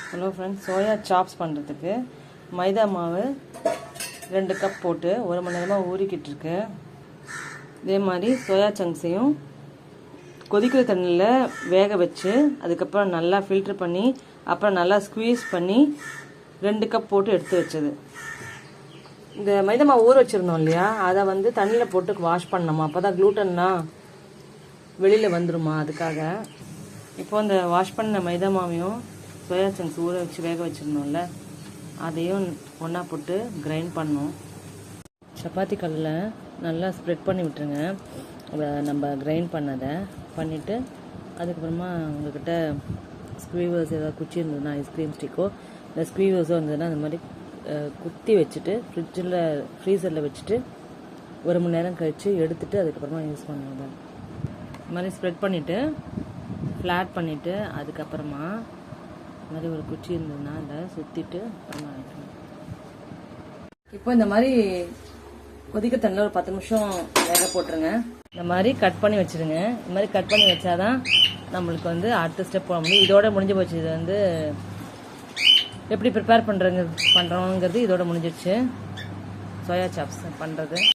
Hello friends, soya chops பண்ணுறதுக்கு மைதா மாவு 2 cup போட்டு 1 மணி நேரமாக ஊறிக்கிட்டு இருக்கு. இதே மாதிரி சோயா சங்க்ஸையும் கொதிக்கிற தண்ணியில் வேக வச்சு அதுக்கப்புறம் நல்லா ஃபில்ட்ரு பண்ணி அப்புறம் நல்லா ஸ்குவீஸ் பண்ணி 2 கப் போட்டு எடுத்து வச்சது. இந்த மைதா மாவு ஊற வச்சுருந்தோம் இல்லையா, அதை தண்ணியில் போட்டு வாஷ் பண்ணணுமா, அப்போ தான் க்ளூட்டன்னா வெளியில் வந்துடுமா. அதுக்காக இப்போ இந்த வாஷ் பண்ண மைதா மாவையும் சோயா சங்க்ஸ் ஊற வச்சு வேக வச்சுருந்தோம்ல, அதையும் ஒன்றா போட்டு கிரைண்ட் பண்ணணும். சப்பாத்தி கல்லில் நல்லா ஸ்ப்ரெட் பண்ணி விட்டுருங்க. நம்ம கிரைண்ட் பண்ணதை பண்ணிவிட்டு அதுக்கப்புறமா உங்கள்கிட்ட ஸ்க்வீவர்ஸ் ஏதாவது குச்சி இருந்ததுன்னா, ஐஸ்கிரீம் ஸ்டிக்கோ இல்லை ஸ்க்வீவர்ஸோ இருந்ததுன்னா அந்த மாதிரி குத்தி வச்சுட்டு ஃப்ரீசரில் வச்சுட்டு 1 மணி நேரம் கழித்து எடுத்துகிட்டு அதுக்கப்புறமா யூஸ் பண்ணுவோம். இது மாதிரி ஸ்ப்ரெட் பண்ணிவிட்டு ஃப்ளாட் பண்ணிவிட்டு அதுக்கப்புறமா இந்த மாதிரி ஒரு குச்சி இருந்ததுன்னா அதை சுற்றிட்டு அப்புறமா வைக்கணும். இப்போ இந்த மாதிரி கொதிக்க தண்ணியில் ஒரு 10 நிமிஷம் வேக போட்டுருங்க. இந்த மாதிரி கட் பண்ணி வச்சுருங்க. இந்த மாதிரி கட் பண்ணி வச்சாதான் நம்மளுக்கு அடுத்த ஸ்டெப் போக முடியும். இதோட முடிஞ்சு போச்சு. இது எப்படி ப்ரிப்பேர் பண்ணுறோங்கிறது இதோட முடிஞ்சிடுச்சு. சோயா சாப்ஸ் பண்ணுறது.